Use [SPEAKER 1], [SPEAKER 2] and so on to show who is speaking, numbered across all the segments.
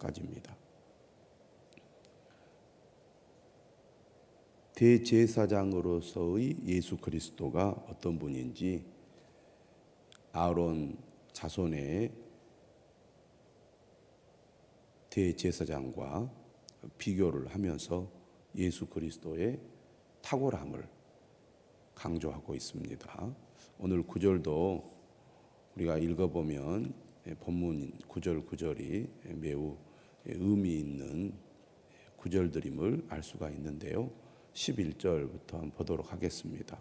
[SPEAKER 1] 14절까지입니다. 대제사장으로서의 예수 그리스도가 어떤 분인지 아론 자손의 대제사장과 비교를 하면서 예수 그리스도의 탁월함을 강조하고 있습니다. 오늘 구절도 우리가 읽어보면 본문 구절 구절이 매우 의미 있는 구절들임을 알 수가 있는데요. 11절부터 한번 보도록 하겠습니다.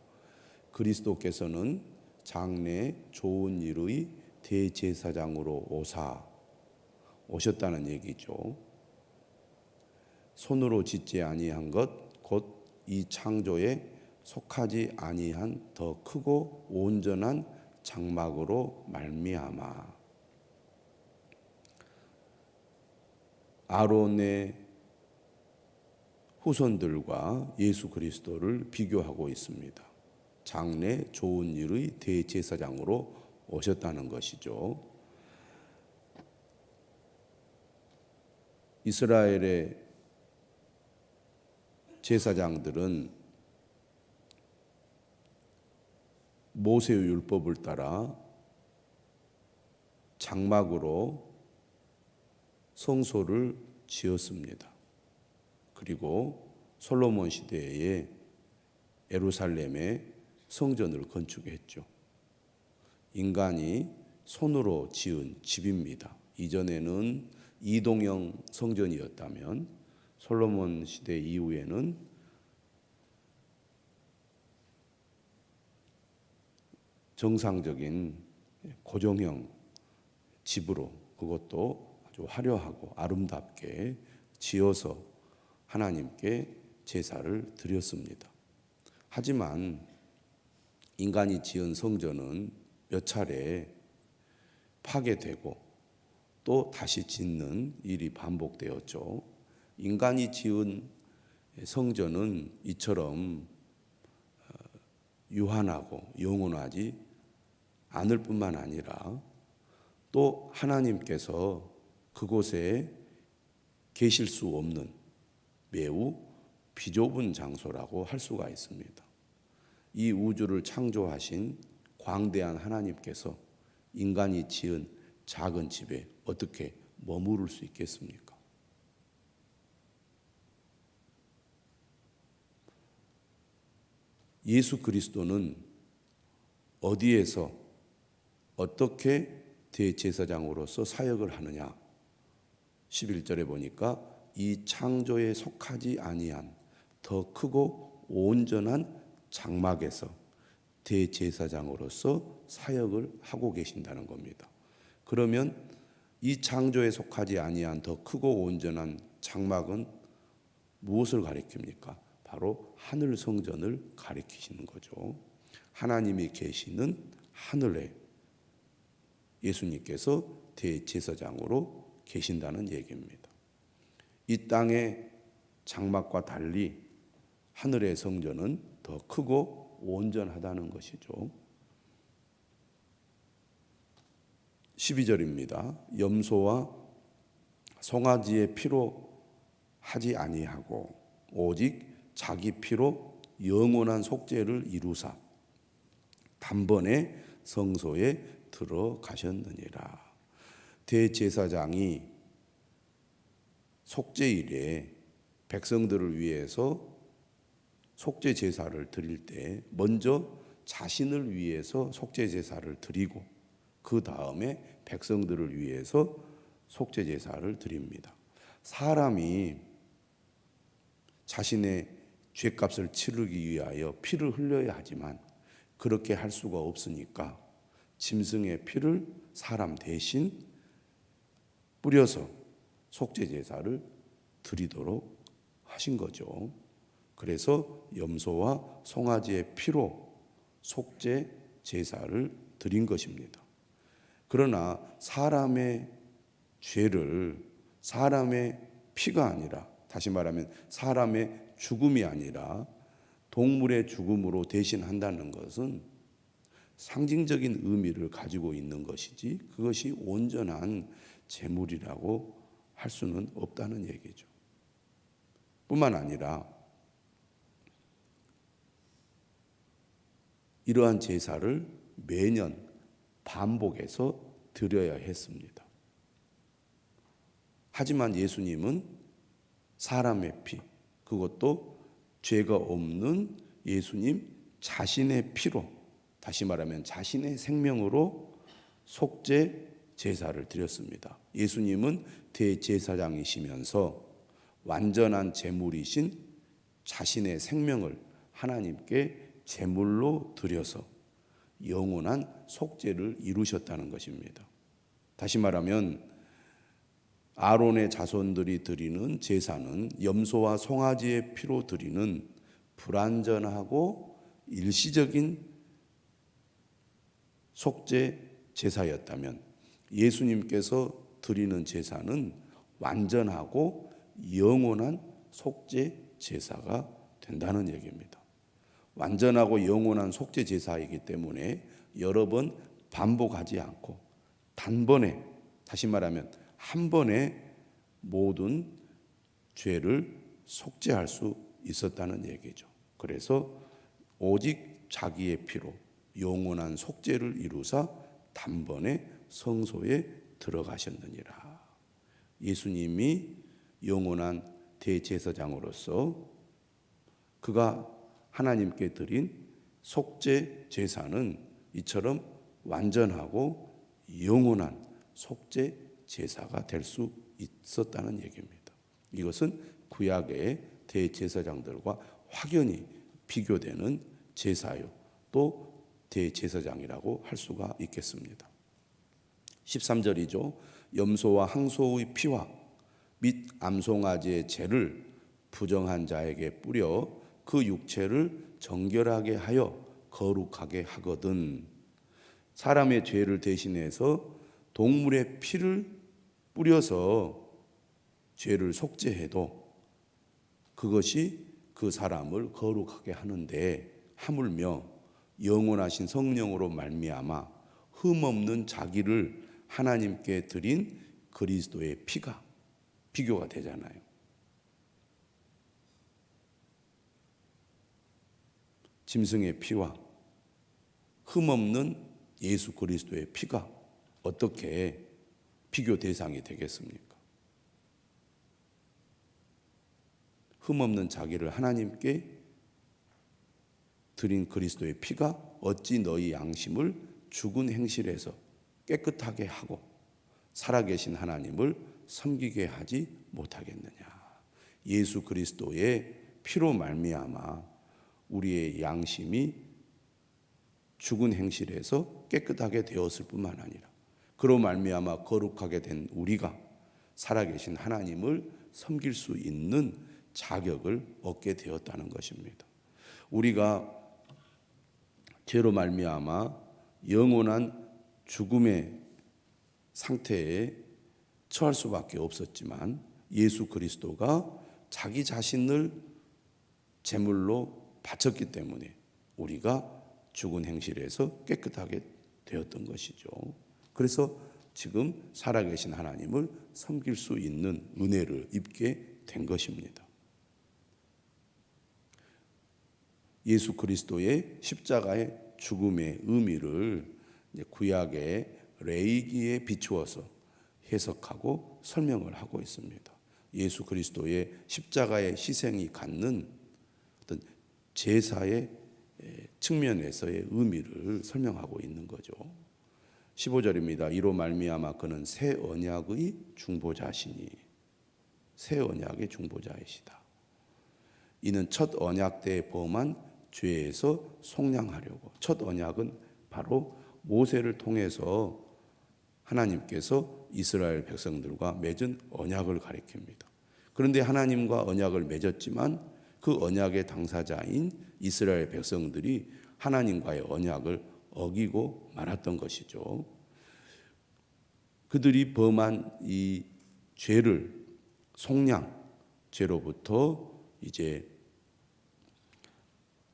[SPEAKER 1] 그리스도께서는 장래 좋은 일의 대제사장으로 오셨다는 얘기죠. 손으로 짓지 아니한 것 곧 이 창조에 속하지 아니한 더 크고 온전한 장막으로 말미암아. 아론의 후손들과 예수 그리스도를 비교하고 있습니다. 장래 좋은 일의 대제사장으로 오셨다는 것이죠. 이스라엘의 제사장들은 모세의 율법을 따라 장막으로 성소를 지었습니다. 그리고 솔로몬 시대에 예루살렘에 성전을 건축했죠. 인간이 손으로 지은 집입니다. 이전에는 이동형 성전이었다면 솔로몬 시대 이후에는 정상적인 고정형 집으로 그것도 아주 화려하고 아름답게 지어서 하나님께 제사를 드렸습니다. 하지만 인간이 지은 성전은 몇 차례 파괴되고 또 다시 짓는 일이 반복되었죠. 인간이 지은 성전은 이처럼 유한하고 영원하지 않을 뿐만 아니라 또 하나님께서 그곳에 계실 수 없는 매우 비좁은 장소라고 할 수가 있습니다. 이 우주를 창조하신 광대한 하나님께서 인간이 지은 작은 집에 어떻게 머무를 수 있겠습니까? 예수 그리스도는 어디에서 어떻게 대제사장으로서 사역을 하느냐? 11절에 보니까 이 창조에 속하지 아니한 더 크고 온전한 장막에서 대제사장으로서 사역을 하고 계신다는 겁니다. 그러면 이 창조에 속하지 아니한 더 크고 온전한 장막은 무엇을 가리킵니까? 바로 하늘 성전을 가리키시는 거죠. 하나님이 계시는 하늘에 예수님께서 대제사장으로 계신다는 얘기입니다. 이 땅의 장막과 달리 하늘의 성전은 더 크고 온전하다는 것이죠. 12절입니다. 염소와 송아지의 피로 하지 아니하고 오직 자기 피로 영원한 속죄를 이루사 단번에 성소에 들어가셨느니라. 대제사장이 속죄일에 백성들을 위해서 속죄 제사를 드릴 때 먼저 자신을 위해서 속죄 제사를 드리고 그 다음에 백성들을 위해서 속죄 제사를 드립니다. 사람이 자신의 죄값을 치르기 위하여 피를 흘려야 하지만 그렇게 할 수가 없으니까 짐승의 피를 사람 대신 뿌려서 속죄 제사를 드리도록 하신 거죠. 그래서 염소와 송아지의 피로 속죄 제사를 드린 것입니다. 그러나 사람의 죄를 사람의 피가 아니라, 다시 말하면 사람의 죽음이 아니라 동물의 죽음으로 대신한다는 것은 상징적인 의미를 가지고 있는 것이지 그것이 온전한 제물이라고 할 수는 없다는 얘기죠. 뿐만 아니라 이러한 제사를 매년 반복해서 드려야 했습니다. 하지만 예수님은 사람의 피, 그것도 죄가 없는 예수님 자신의 피로, 다시 말하면 자신의 생명으로 속죄 제사를 드렸습니다. 예수님은 대제사장이시면서 완전한 제물이신 자신의 생명을 하나님께 제물로 드려서 영원한 속죄를 이루셨다는 것입니다. 다시 말하면 아론의 자손들이 드리는 제사는 염소와 송아지의 피로 드리는 불완전하고 일시적인 속죄 제사였다면 예수님께서 드리는 제사는 완전하고 영원한 속죄 제사가 된다는 얘기입니다. 완전하고 영원한 속죄 제사이기 때문에 여러 번 반복하지 않고 단번에, 다시 말하면 한 번에 모든 죄를 속죄할 수 있었다는 얘기죠. 그래서 오직 자기의 피로 영원한 속죄를 이루사 단번에 성소에 들어가셨느니라. 예수님이 영원한 대제사장으로서 그가 하나님께 드린 속죄 제사는 이처럼 완전하고 영원한 속죄 제사가 될 수 있었다는 얘기입니다. 이것은 구약의 대제사장들과 확연히 비교되는 제사요, 또 대제사장이라고 할 수가 있겠습니다. 13절이죠. 염소와 항소의 피와 및 암송아지의 죄를 부정한 자에게 뿌려 그 육체를 정결하게 하여 거룩하게 하거든. 사람의 죄를 대신해서 동물의 피를 뿌려서 죄를 속죄해도 그것이 그 사람을 거룩하게 하는데, 하물며 영원하신 성령으로 말미암아 흠없는 자기를 하나님께 드린 그리스도의 피가 비교가 되잖아요. 짐승의 피와 흠없는 예수 그리스도의 피가 어떻게 비교 대상이 되겠습니까? 흠없는 자기를 하나님께 드린 그리스도의 피가 어찌 너희 양심을 죽은 행실에서 깨끗하게 하고 살아계신 하나님을 섬기게 하지 못하겠느냐. 예수 그리스도의 피로 말미암아 우리의 양심이 죽은 행실에서 깨끗하게 되었을 뿐만 아니라 그로 말미암아 거룩하게 된 우리가 살아계신 하나님을 섬길 수 있는 자격을 얻게 되었다는 것입니다. 우리가 죄로 말미암아 영원한 죽음의 상태에 처할 수밖에 없었지만 예수 그리스도가 자기 자신을 제물로 바쳤기 때문에 우리가 죽은 행실에서 깨끗하게 되었던 것이죠. 그래서 지금 살아계신 하나님을 섬길 수 있는 은혜를 입게 된 것입니다. 예수 그리스도의 십자가의 죽음의 의미를 구약의 레위기에 비추어서 해석하고 설명을 하고 있습니다. 예수 그리스도의 십자가의 희생이 갖는 어떤 제사의 측면에서의 의미를 설명하고 있는 거죠. 15절입니다. 이로 말미암아 그는 새 언약의 중보자시니, 새 언약의 중보자이시다. 이는 첫 언약 때 범한 죄에서 속량하려고. 첫 언약은 바로 모세를 통해서 하나님께서 이스라엘 백성들과 맺은 언약을 가리킵니다. 그런데 하나님과 언약을 맺었지만 그 언약의 당사자인 이스라엘 백성들이 하나님과의 언약을 어기고 말았던 것이죠. 그들이 범한 이 죄를 속량, 죄로부터 이제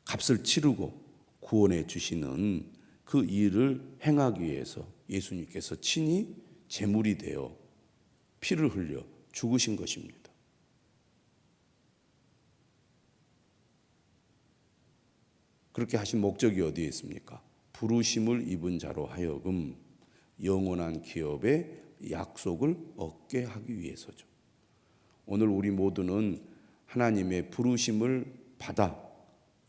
[SPEAKER 1] 값을 치르고 구원해 주시는 그 일을 행하기 위해서 예수님께서 친히 제물이 되어 피를 흘려 죽으신 것입니다. 그렇게 하신 목적이 어디에 있습니까? 부르심을 입은 자로 하여금 영원한 기업의 약속을 얻게 하기 위해서죠. 오늘 우리 모두는 하나님의 부르심을 받아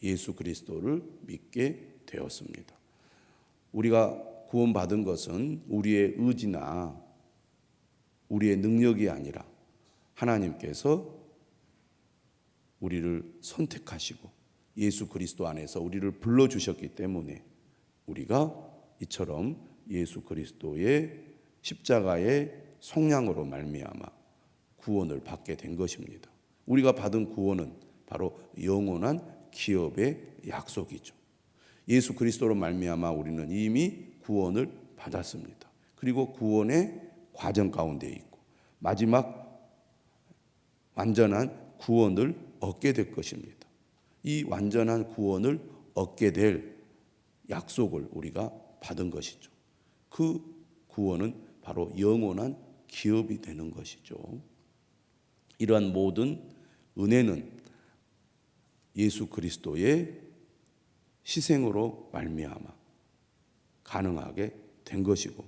[SPEAKER 1] 예수 그리스도를 믿게 되었습니다. 우리가 구원받은 것은 우리의 의지나 우리의 능력이 아니라 하나님께서 우리를 선택하시고 예수 그리스도 안에서 우리를 불러주셨기 때문에 우리가 이처럼 예수 그리스도의 십자가의 속량으로 말미암아 구원을 받게 된 것입니다. 우리가 받은 구원은 바로 영원한 기업의 약속이죠. 예수 그리스도로 말미암아 우리는 이미 구원을 받았습니다. 그리고 구원의 과정 가운데 있고 마지막 완전한 구원을 얻게 될 것입니다. 이 완전한 구원을 얻게 될 약속을 우리가 받은 것이죠. 그 구원은 바로 영원한 기업이 되는 것이죠. 이러한 모든 은혜는 예수 그리스도의 희생으로 말미암아 가능하게 된 것이고,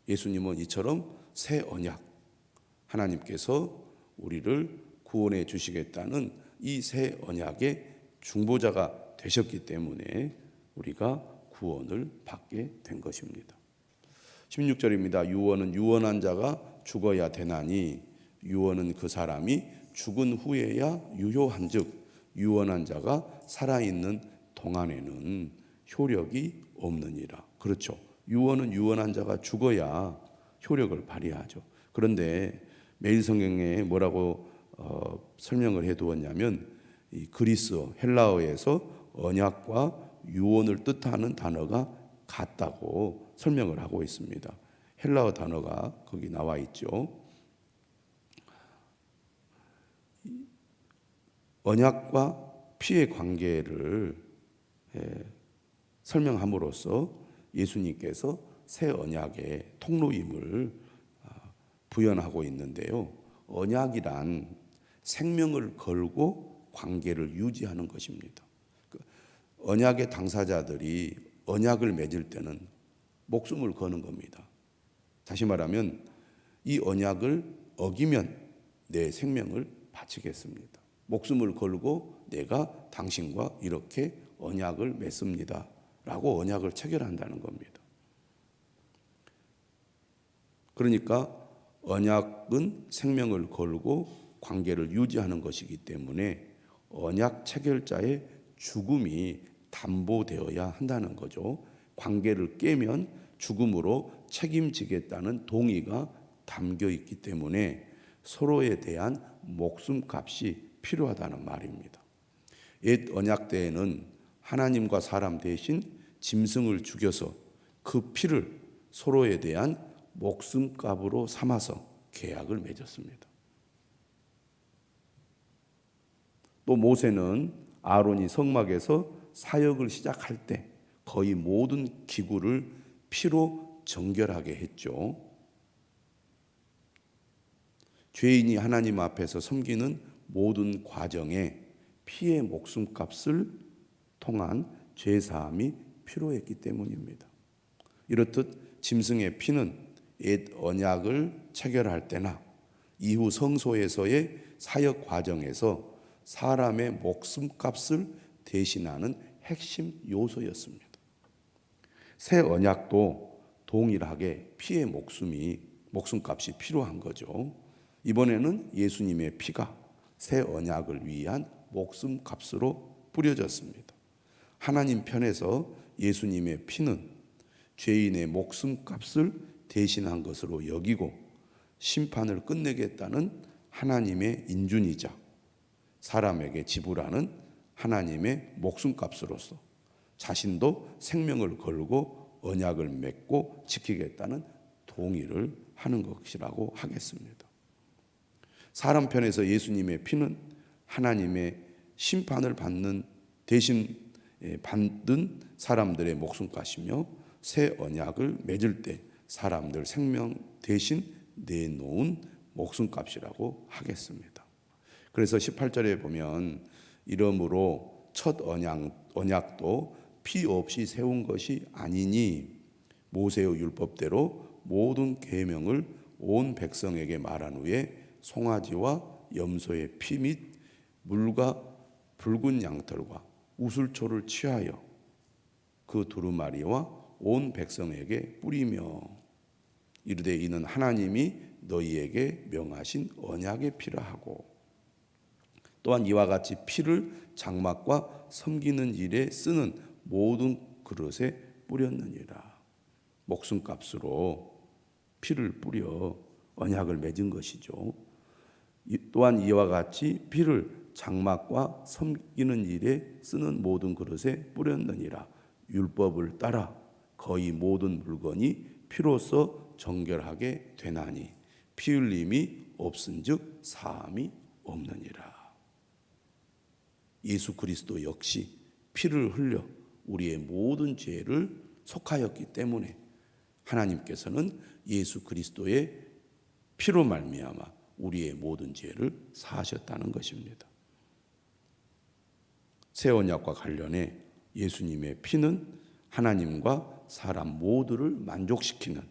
[SPEAKER 1] 예수님은 이처럼 새 언약, 하나님께서 우리를 구원해 주시겠다는 이 새 언약의 중보자가 되셨기 때문에 우리가 구원을 받게 된 것입니다. 16절입니다. 유언은 유언한 자가 죽어야 되나니 유언은 그 사람이 죽은 후에야 유효한즉 유언한 자가 살아있는 동안에는 효력이 없느니라. 그렇죠. 유언은 유언한 자가 죽어야 효력을 발휘하죠. 그런데 매일 성경에 뭐라고 설명을 해두었냐면 이 그리스어 헬라어에서 언약과 유언을 뜻하는 단어가 같다고 설명을 하고 있습니다. 헬라어 단어가 거기 나와 있죠. 언약과 피의 관계를 설명함으로써 예수님께서 새 언약의 통로임을 부연하고 있는데요. 언약이란 생명을 걸고 관계를 유지하는 것입니다. 언약의 당사자들이 언약을 맺을 때는 목숨을 거는 겁니다. 다시 말하면 이 언약을 어기면 내 생명을 바치겠습니다. 목숨을 걸고 내가 당신과 이렇게 언약을 맺습니다 라고 언약을 체결한다는 겁니다. 그러니까 언약은 생명을 걸고 관계를 유지하는 것이기 때문에 언약 체결자의 죽음이 담보되어야 한다는 거죠. 관계를 깨면 죽음으로 책임지겠다는 동의가 담겨 있기 때문에 서로에 대한 목숨값이 필요하다는 말입니다. 옛 언약 때에는 하나님과 사람 대신 짐승을 죽여서 그 피를 서로에 대한 목숨값으로 삼아서 계약을 맺었습니다. 또 모세는 아론이 성막에서 사역을 시작할 때 거의 모든 기구를 피로 정결하게 했죠. 죄인이 하나님 앞에서 섬기는 모든 과정에 피의 목숨값을 통한 죄사함이 필요했기 때문입니다. 이렇듯 짐승의 피는 옛 언약을 체결할 때나 이후 성소에서의 사역 과정에서 사람의 목숨값을 대신하는 핵심 요소였습니다. 새 언약도 동일하게 피의 목숨값이 필요한 거죠. 이번에는 예수님의 피가 새 언약을 위한 목숨값으로 뿌려졌습니다. 하나님 편에서 예수님의 피는 죄인의 목숨값을 대신한 것으로 여기고 심판을 끝내겠다는 하나님의 인준이자 사람에게 지불하는 하나님의 목숨값으로서 자신도 생명을 걸고 언약을 맺고 지키겠다는 동의를 하는 것이라고 하겠습니다. 사람 편에서 예수님의 피는 하나님의 심판을 대신 받는 사람들의 목숨값이며 새 언약을 맺을 때 사람들 생명 대신 내놓은 목숨값이라고 하겠습니다. 그래서 18절에 보면 이러므로 첫 언약도 피 없이 세운 것이 아니니 모세의 율법대로 모든 계명을 온 백성에게 말한 후에 송아지와 염소의 피 및 물과 붉은 양털과 우슬초를 취하여 그 두루마리와 온 백성에게 뿌리며 이르되 이는 하나님이 너희에게 명하신 언약의 피라 하고 또한 이와 같이 피를 장막과 섬기는 일에 쓰는 모든 그릇에 뿌렸느니라. 목숨값으로 피를 뿌려 언약을 맺은 것이죠. 또한 이와 같이 피를 장막과 섬기는 일에 쓰는 모든 그릇에 뿌렸느니라. 율법을 따라 거의 모든 물건이 피로써 정결하게 되나니 피 흘림이 없은즉 사함이 없느니라. 예수 그리스도 역시 피를 흘려 우리의 모든 죄를 속하였기 때문에 하나님께서는 예수 그리스도의 피로 말미암아 우리의 모든 죄를 사하셨다는 것입니다. 새 언약과 관련해 예수님의 피는 하나님과 사람 모두를 만족시키는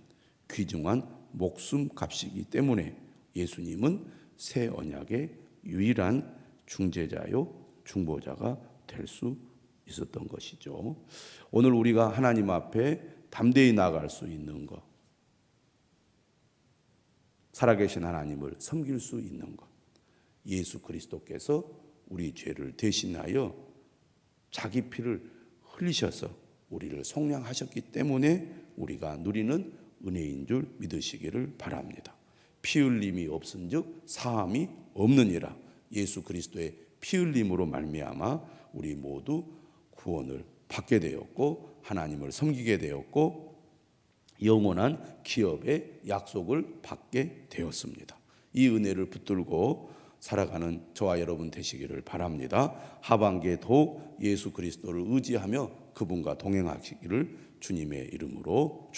[SPEAKER 1] 귀중한 목숨값이기 때문에 예수님은 새 언약의 유일한 중재자요 중보자가 될 수 있었던 것이죠. 오늘 우리가 하나님 앞에 담대히 나아갈 수 있는 것, 살아계신 하나님을 섬길 수 있는 것, 예수 그리스도께서 우리 죄를 대신하여 자기 피를 흘리셔서 우리를 속량하셨기 때문에 우리가 누리는 은혜인 줄 믿으시기를 바랍니다. 피 흘림이 없은즉 사함이 없느니라. 예수 그리스도의 피 흘림으로 말미암아 우리 모두 구원을 받게 되었고 하나님을 섬기게 되었고 영원한 기업의 약속을 받게 되었습니다. 이 은혜를 붙들고 살아가는 저와 여러분 되시기를 바랍니다. 하반기에 더욱 예수 그리스도를 의지하며 그분과 동행하시기를 주님의 이름으로 축복합니다.